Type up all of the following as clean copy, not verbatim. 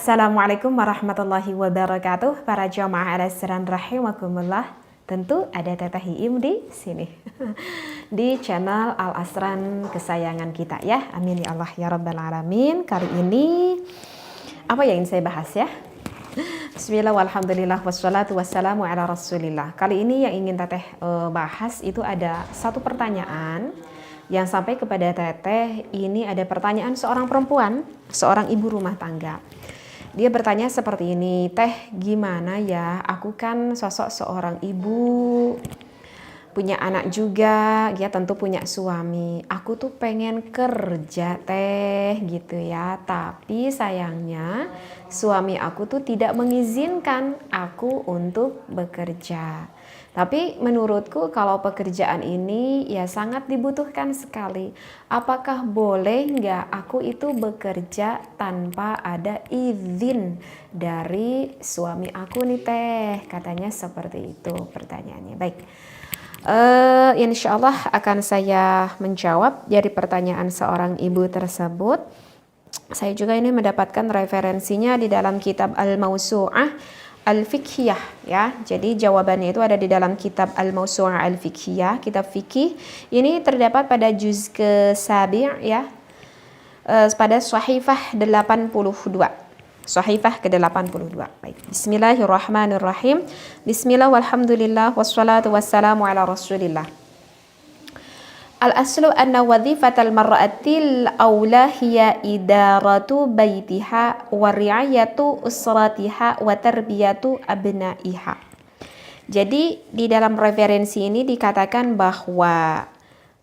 Assalamualaikum warahmatullahi wabarakatuh. Para jamaah al-Asran rahimakumullah. Tentu ada Teteh Iim di sini. Di channel Al-Asran kesayangan kita ya. Amin ya Allah ya rabbal alamin. Kali ini apa yang ingin saya bahas ya? Bismillah walhamdulillah wassalatu wassalamu ala rasulillah. Kali ini yang ingin Teteh bahas itu ada satu pertanyaan yang sampai kepada Teteh. Ini ada pertanyaan seorang perempuan, seorang ibu rumah tangga. Dia bertanya seperti ini, Teh gimana ya, aku kan sosok seorang ibu, punya anak juga, ya tentu punya suami. Aku tuh pengen kerja Teh gitu ya, tapi sayangnya suami aku tuh tidak mengizinkan aku untuk bekerja. Tapi menurutku kalau pekerjaan ini ya sangat dibutuhkan sekali. Apakah boleh nggak aku itu bekerja tanpa ada izin dari suami aku nih Teh? Katanya seperti itu pertanyaannya. Baik. Insya Allah akan saya menjawab dari pertanyaan seorang ibu tersebut. Saya juga ini mendapatkan referensinya di dalam kitab Al-Mawsu'ah Al-Fiqhiyah ya. Jadi jawabannya itu ada di dalam kitab Al-Mawsu'ah Al-Fiqhiyah, kitab fikih. Ini terdapat pada juz ke-sabi' ya. Pada Shahifah 82. Shahifah ke-82. Baik. Bismillahirrahmanirrahim. Bismillah walhamdulillah wassalatu wassalamu ala Rasulillah. Al-aslu anna wadhifatal mar'atil awla hiya idaratu baitiha wa ri'ayatu usratiha wa tarbiyatu abna'iha. Jadi di dalam referensi ini dikatakan bahwa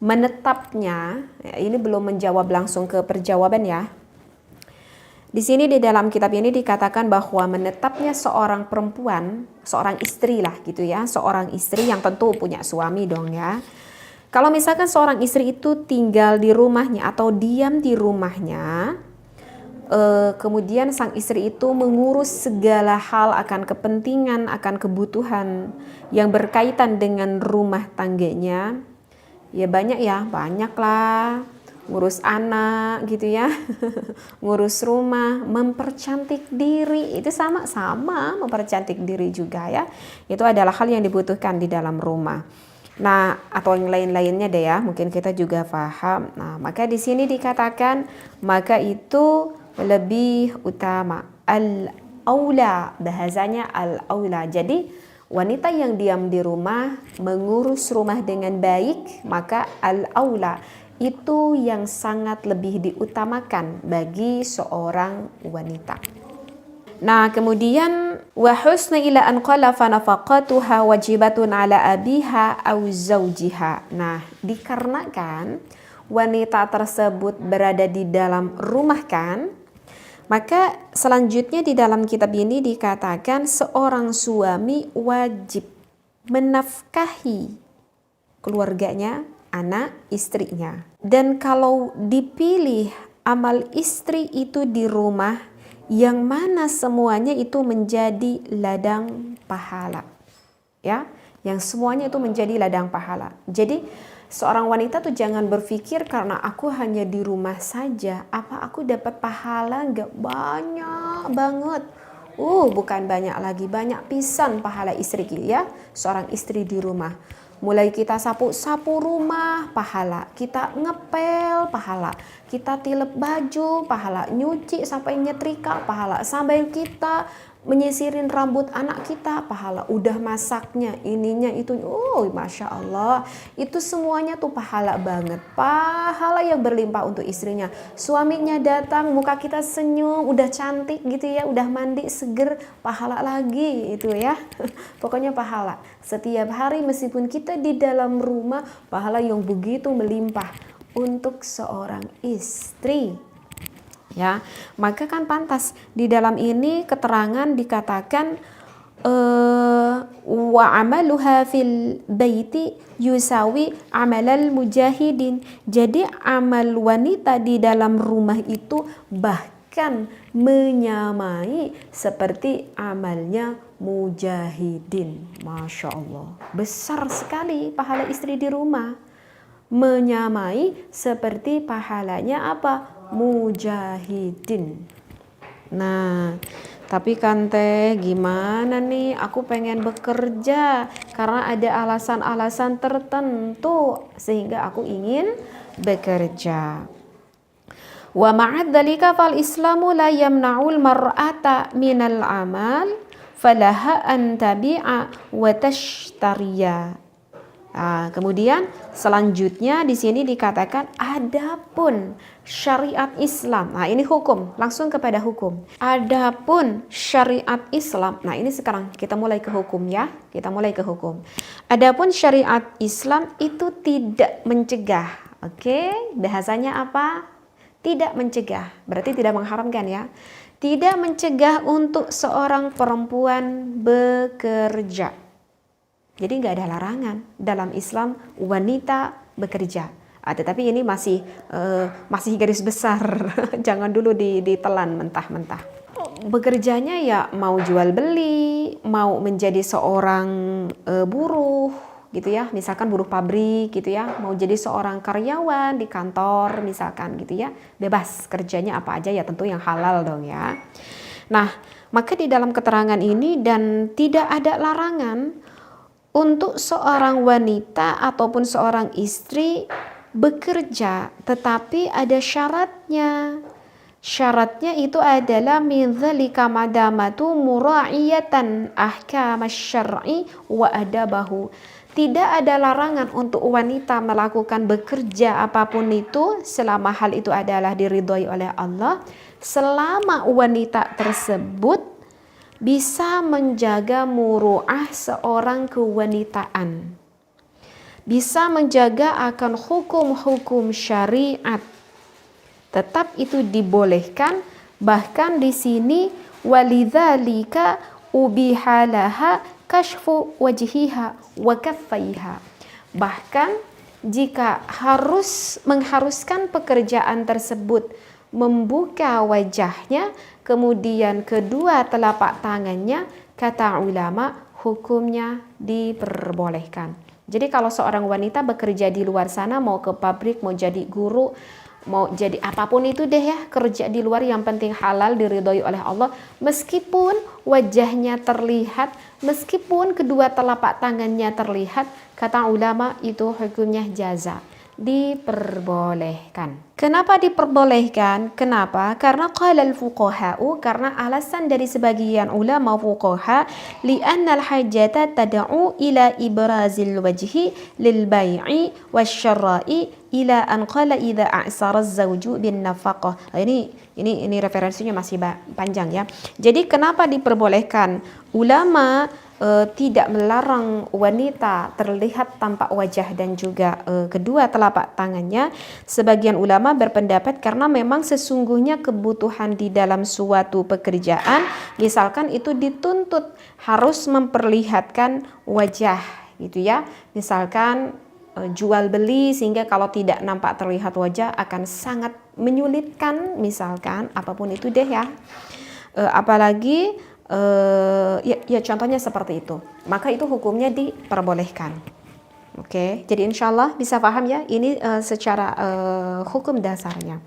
menetapnya, ini belum menjawab langsung ke perjawaban ya. Di sini di dalam kitab ini dikatakan bahwa menetapnya seorang perempuan, seorang istri lah gitu ya, seorang istri yang tentu punya suami dong ya. Kalau misalkan seorang istri itu tinggal di rumahnya atau diam di rumahnya, kemudian sang istri itu mengurus segala hal akan kepentingan, akan kebutuhan yang berkaitan dengan rumah tangganya, ya banyak lah, ngurus anak gitu ya, ngurus rumah, mempercantik diri, itu sama-sama mempercantik diri juga ya, itu adalah hal yang dibutuhkan di dalam rumah. Nah, atau yang lain-lainnya deh ya, mungkin kita juga paham. Nah, maka di sini dikatakan maka itu lebih utama, al-aula, bahasanya al-aula. Jadi wanita yang diam di rumah, mengurus rumah dengan baik, maka al-aula itu yang sangat lebih diutamakan bagi seorang wanita. Nah, kemudian wa husna ila an qala fa nafaqatuha wajibatun ala abiha aw zawjiha. Nah, dikarenakan wanita tersebut berada di dalam rumah kan, maka selanjutnya di dalam kitab ini dikatakan seorang suami wajib menafkahi keluarganya, anak, istrinya. Dan kalau dipilih amal istri itu di rumah, yang mana semuanya itu menjadi ladang pahala ya, yang semuanya itu menjadi ladang pahala. Jadi seorang wanita tuh jangan berpikir karena aku hanya di rumah saja, apa aku dapat pahala? Enggak, banyak banget. Bukan banyak lagi, banyak pisan pahala istri ya, seorang istri di rumah. Mulai kita sapu rumah, pahala. Kita ngepel, pahala. Kita tilep baju, pahala. Nyuci sampai nyetrika, pahala. Sampai kita menyisirin rambut anak kita, pahala. Udah masaknya, ininya itu, Masya Allah. Itu semuanya tuh pahala banget. Pahala yang berlimpah untuk istrinya. Suaminya datang, muka kita senyum, udah cantik gitu ya, udah mandi, seger, pahala lagi itu ya. Pokoknya pahala. Setiap hari meskipun kita di dalam rumah, pahala yang begitu melimpah untuk seorang istri. Ya, maka kan pantas di dalam ini keterangan dikatakan wa amaluha fil baiti yusawi amalal mujahidin. Jadi amal wanita di dalam rumah itu bahkan menyamai seperti amalnya mujahidin. Masya Allah, besar sekali pahala istri di rumah, menyamai seperti pahalanya apa? Mujahidin. Nah, tapi kan teh gimana nih, aku pengen bekerja karena ada alasan-alasan tertentu sehingga aku ingin bekerja. Wa ma'ad dzalika fal islamu la yamna'ul mar'ata minal amal falaha an tabi'a wa tashtariya. Kemudian selanjutnya di sini dikatakan adapun syariat Islam. Nah, ini hukum, langsung kepada hukum. Adapun syariat Islam. Nah, ini sekarang kita mulai ke hukum ya. Kita mulai ke hukum. Adapun syariat Islam itu tidak mencegah. Oke, bahasanya apa? Tidak mencegah. Berarti tidak mengharamkan ya. Tidak mencegah untuk seorang perempuan bekerja. Jadi nggak ada larangan dalam Islam wanita bekerja. Tetapi ini masih garis besar, jangan dulu ditelan mentah-mentah. Bekerjanya ya mau jual beli, mau menjadi seorang buruh gitu ya, misalkan buruh pabrik gitu ya, mau jadi seorang karyawan di kantor misalkan gitu ya, bebas kerjanya apa aja ya, tentu yang halal dong ya. Nah, maka di dalam keterangan ini dan tidak ada larangan untuk seorang wanita ataupun seorang istri bekerja, tetapi ada syaratnya. Syaratnya itu adalah min dzalika madamatu mura'iyatan ahkam asy-syar'i wa adabahu. Tidak ada larangan untuk wanita melakukan bekerja apapun itu selama hal itu adalah diridhoi oleh Allah, selama wanita tersebut bisa menjaga muru'ah seorang kewanitaan, bisa menjaga akan hukum-hukum syariat, tetap itu dibolehkan. Bahkan di sini walidzalika ubihalaha kashfu wajhiha wa kaffaiha. Bahkan jika mengharuskan pekerjaan tersebut membuka wajahnya, kemudian kedua telapak tangannya, kata ulama hukumnya diperbolehkan. Jadi kalau seorang wanita bekerja di luar sana, mau ke pabrik, mau jadi guru, mau jadi apapun itu deh ya, kerja di luar yang penting halal, diridhoi oleh Allah, meskipun wajahnya terlihat, meskipun kedua telapak tangannya terlihat, kata ulama itu hukumnya jaza, diperbolehkan. Kenapa diperbolehkan? Kenapa? Karena qala al-fuqaha'u, karena alasan dari sebagian ulama fuqaha, li'anna al-hajjata tad'u ila ibrazil wajhi lil bai'i wasyara'i ila an qala idza a'sara az-zawju bin nafaqah. Ini referensinya masih panjang ya. Jadi kenapa diperbolehkan? Ulama tidak melarang wanita terlihat tampak wajah dan juga kedua telapak tangannya. Sebagian ulama berpendapat karena memang sesungguhnya kebutuhan di dalam suatu pekerjaan, misalkan itu dituntut harus memperlihatkan wajah gitu ya, misalkan jual beli, sehingga kalau tidak nampak terlihat wajah akan sangat menyulitkan, misalkan apapun itu deh ya, apalagi ya contohnya seperti itu, maka itu hukumnya diperbolehkan. Oke, jadi insya Allah bisa paham ya, ini secara hukum dasarnya.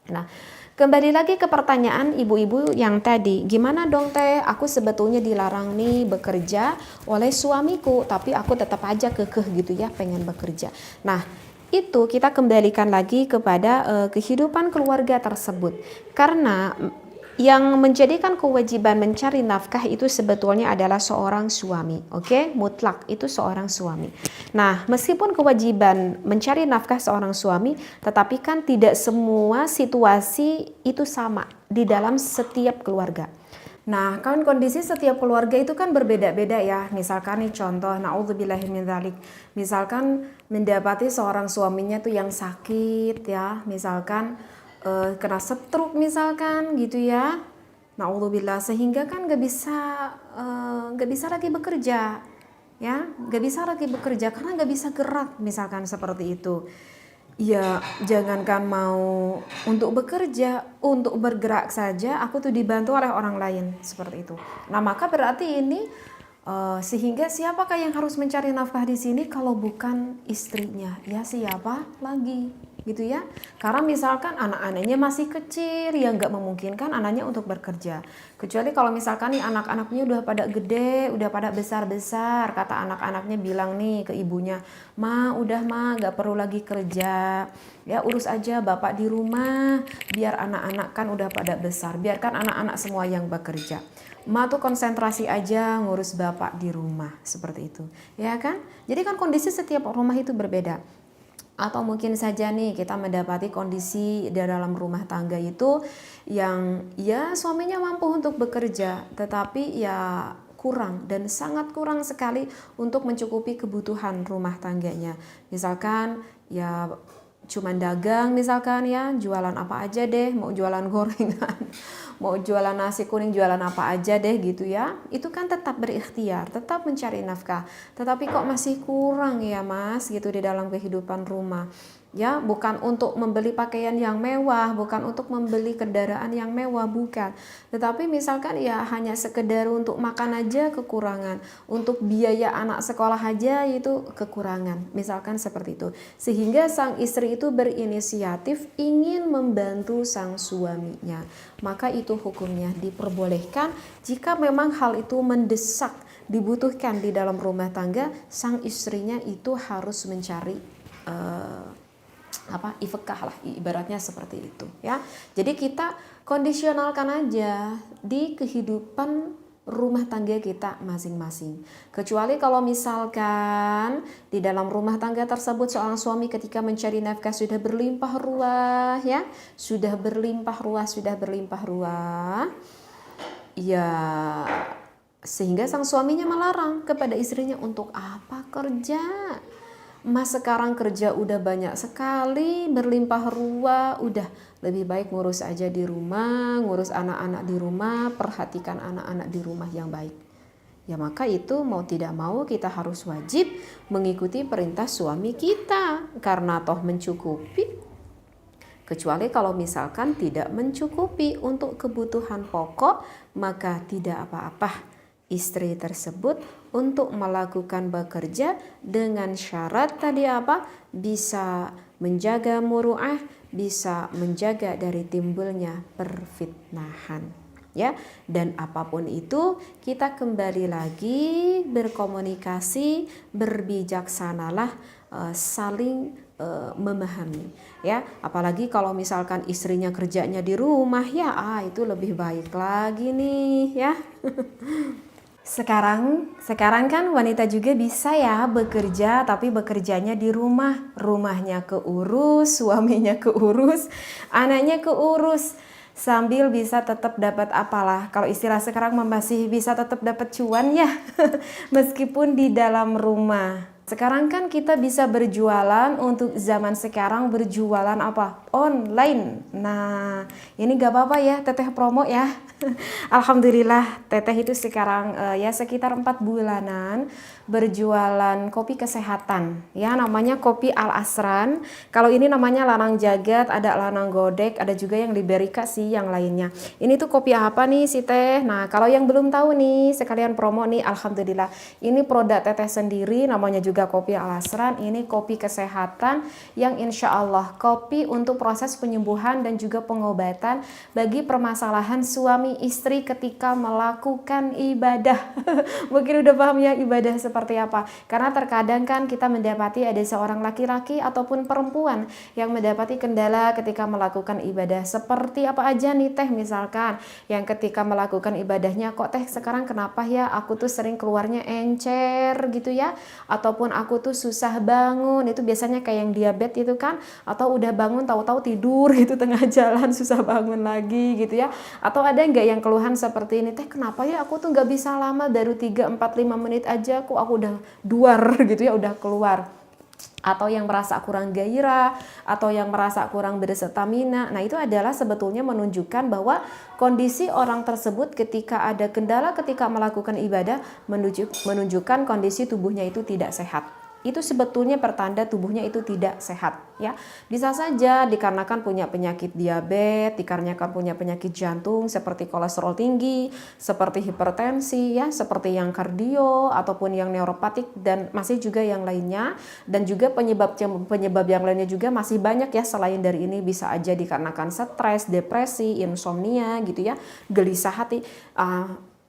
Nah, kembali lagi ke pertanyaan ibu-ibu yang tadi, gimana dong teh, aku sebetulnya dilarang nih bekerja oleh suamiku, tapi aku tetap aja kekeh gitu ya pengen bekerja. Nah, itu kita kembalikan lagi kepada kehidupan keluarga tersebut, karena yang menjadikan kewajiban mencari nafkah itu sebetulnya adalah seorang suami, oke? Mutlak itu seorang suami. Nah, meskipun kewajiban mencari nafkah seorang suami, tetapi kan tidak semua situasi itu sama di dalam setiap keluarga. Nah, kan kondisi setiap keluarga itu kan berbeda-beda ya. Misalkan nih contoh, naudzubillahi min dzalik. Misalkan mendapati seorang suaminya tuh yang sakit ya, misalkan kena stroke misalkan gitu ya, naudzubillah, sehingga kan gak bisa lagi bekerja ya, gak bisa lagi bekerja karena gak bisa gerak misalkan seperti itu ya. Jangankan mau untuk bekerja, untuk bergerak saja aku tuh dibantu oleh orang lain seperti itu. Nah, maka berarti ini sehingga siapakah yang harus mencari nafkah di sini kalau bukan istrinya? Ya siapa lagi gitu ya. Karena misalkan anak-anaknya masih kecil yang nggak memungkinkan anaknya untuk bekerja. Kecuali kalau misalkan nih anak-anaknya udah pada gede, udah pada besar-besar, kata anak-anaknya bilang nih ke ibunya, "Ma, udah ma, nggak perlu lagi kerja. Ya urus aja bapak di rumah, biar anak-anak kan udah pada besar, biarkan anak-anak semua yang bekerja. Ma tuh konsentrasi aja ngurus bapak di rumah," seperti itu. Ya kan? Jadi kan kondisi setiap rumah itu berbeda. Atau mungkin saja nih kita mendapati kondisi di dalam rumah tangga itu yang ya suaminya mampu untuk bekerja tetapi ya kurang dan sangat kurang sekali untuk mencukupi kebutuhan rumah tangganya. Misalkan ya cuman dagang misalkan ya, jualan apa aja deh, mau jualan gorengan, mau jualan nasi kuning, jualan apa aja deh gitu ya. Itu kan tetap berikhtiar, tetap mencari nafkah. Tetapi kok masih kurang ya Mas gitu di dalam kehidupan rumah. Ya, bukan untuk membeli pakaian yang mewah, bukan untuk membeli kendaraan yang mewah, bukan. Tetapi misalkan ya hanya sekedar untuk makan aja kekurangan, untuk biaya anak sekolah aja itu kekurangan. Misalkan seperti itu. Sehingga sang istri itu berinisiatif ingin membantu sang suaminya. Maka itu hukumnya diperbolehkan jika memang hal itu mendesak, dibutuhkan di dalam rumah tangga, sang istrinya itu harus mencari ifkah lah, ibaratnya seperti itu ya. Jadi kita kondisionalkan aja di kehidupan rumah tangga kita masing-masing. Kecuali kalau misalkan di dalam rumah tangga tersebut seorang suami ketika mencari nafkah sudah berlimpah ruah ya, sudah berlimpah ruah ya, sehingga sang suaminya melarang kepada istrinya untuk apa kerja. Mas sekarang kerja udah banyak sekali, berlimpah ruah, udah lebih baik ngurus aja di rumah, ngurus anak-anak di rumah, perhatikan anak-anak di rumah yang baik. Ya maka itu mau tidak mau kita harus wajib mengikuti perintah suami kita, karena toh mencukupi. Kecuali kalau misalkan tidak mencukupi untuk kebutuhan pokok, maka tidak apa-apa istri tersebut untuk melakukan bekerja dengan syarat tadi apa? Bisa menjaga muru'ah, bisa menjaga dari timbulnya perfitnahan. Ya, dan apapun itu kita kembali lagi berkomunikasi, berbijaksanalah, saling memahami ya. Apalagi kalau misalkan istrinya kerjanya di rumah ya, itu lebih baik lagi nih ya. Sekarang kan wanita juga bisa ya bekerja, tapi bekerjanya di rumah, rumahnya keurus, suaminya keurus, anaknya keurus, sambil bisa tetap dapat apalah, kalau istilah sekarang masih bisa tetap dapat cuan ya, meskipun di dalam rumah. Sekarang kan kita bisa berjualan, untuk zaman sekarang berjualan apa? Online. Nah, ini gak apa-apa ya, teteh promo ya. Alhamdulillah, teteh itu sekarang ya sekitar 4 bulanan berjualan kopi kesehatan. Ya, namanya kopi Al Asran. Kalau ini namanya Lanang Jagat, ada Lanang Godek, ada juga yang Liberika sih yang lainnya. Ini tuh kopi apa nih si teh? Nah, kalau yang belum tahu nih, sekalian promo nih, alhamdulillah. Ini produk teteh sendiri, namanya juga kopi Al Asran. Ini kopi kesehatan yang insya Allah kopi untuk proses penyembuhan dan juga pengobatan bagi permasalahan suami istri ketika melakukan ibadah. Mungkin udah paham ya ibadah seperti apa. Karena terkadang kan kita mendapati ada seorang laki-laki ataupun perempuan yang mendapati kendala ketika melakukan ibadah. Seperti apa aja nih teh, misalkan yang ketika melakukan ibadahnya, kok teh sekarang kenapa ya aku tuh sering keluarnya encer gitu ya, ataupun aku tuh susah bangun. Itu biasanya kayak yang diabetes itu kan, atau udah bangun tahu-tahu tidur gitu tengah jalan, susah bangun lagi gitu ya. Atau ada nggak yang keluhan seperti ini, teh kenapa ya aku tuh nggak bisa lama, baru 3, 4, 5 menit aja kok aku udah duar gitu ya, udah keluar. Atau yang merasa kurang gairah, atau yang merasa kurang berstamina. Nah, itu adalah sebetulnya menunjukkan bahwa kondisi orang tersebut ketika ada kendala ketika melakukan ibadah menunjukkan kondisi tubuhnya itu tidak sehat. itu sebetulnya pertanda tubuhnya itu tidak sehat ya. Bisa saja dikarenakan punya penyakit diabetes, dikarenakan punya penyakit jantung seperti kolesterol tinggi, seperti hipertensi ya, seperti yang kardio ataupun yang neuropatik dan masih juga yang lainnya, dan juga penyebab yang lainnya juga masih banyak ya selain dari ini. Bisa aja dikarenakan stres, depresi, insomnia gitu ya, gelisah hati,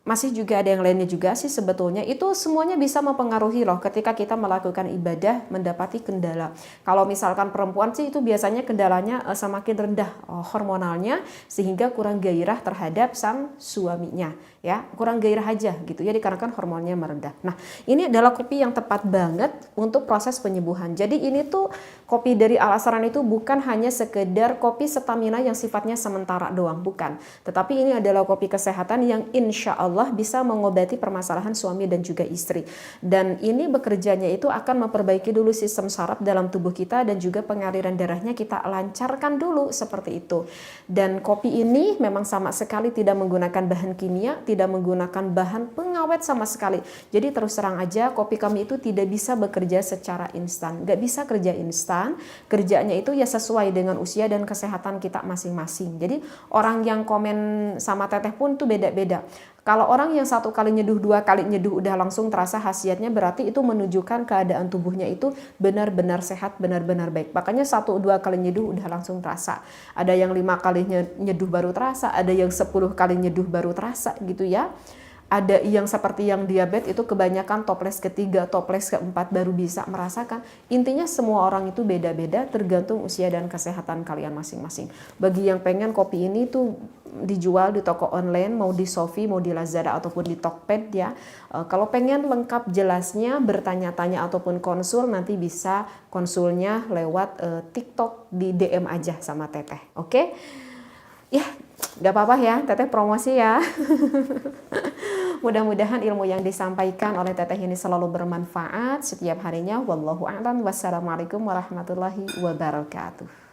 masih juga ada yang lainnya juga sih sebetulnya. Itu semuanya bisa mempengaruhi loh ketika kita melakukan ibadah mendapati kendala. Kalau misalkan perempuan sih itu biasanya kendalanya semakin rendah hormonalnya sehingga kurang gairah terhadap sang suaminya ya, kurang gairah aja gitu ya dikarenakan hormonnya merendah. Nah, ini adalah kopi yang tepat banget untuk proses penyembuhan. Jadi ini tuh kopi dari Al Asran itu bukan hanya sekedar kopi stamina yang sifatnya sementara doang, bukan. Tetapi ini adalah kopi kesehatan yang insya Allah bisa mengobati permasalahan suami dan juga istri. Dan ini bekerjanya itu akan memperbaiki dulu sistem saraf dalam tubuh kita dan juga pengaliran darahnya kita lancarkan dulu seperti itu. Dan kopi ini memang sama sekali tidak menggunakan bahan kimia, tidak menggunakan bahan pengawet sama sekali. Jadi terus terang aja kopi kami itu tidak bisa bekerja secara instan. Gak bisa kerja instan, kerjanya itu ya sesuai dengan usia dan kesehatan kita masing-masing. Jadi orang yang komen sama Teteh pun tuh beda-beda. Kalau orang yang 1 kali nyeduh, 2 kali nyeduh udah langsung terasa khasiatnya, berarti itu menunjukkan keadaan tubuhnya itu benar-benar sehat, benar-benar baik. Makanya 1-2 kali nyeduh udah langsung terasa. Ada yang 5 kali nyeduh baru terasa, ada yang 10 kali nyeduh baru terasa gitu ya. Ada yang seperti yang diabetes itu kebanyakan toples ketiga, toples keempat baru bisa merasakan. Intinya semua orang itu beda-beda tergantung usia dan kesehatan kalian masing-masing. Bagi yang pengen kopi ini tuh dijual di toko online, mau di Shopee, mau di Lazada ataupun di Tokped ya. Kalau pengen lengkap jelasnya, bertanya-tanya ataupun konsul, nanti bisa konsulnya lewat TikTok, di DM aja sama Teteh. Oke? Ya, gak apa-apa ya, Teteh promosi ya. Mudah-mudahan ilmu yang disampaikan oleh Teteh ini selalu bermanfaat setiap harinya. Wallahu a'lam. Wassalamualaikum warahmatullahi wabarakatuh.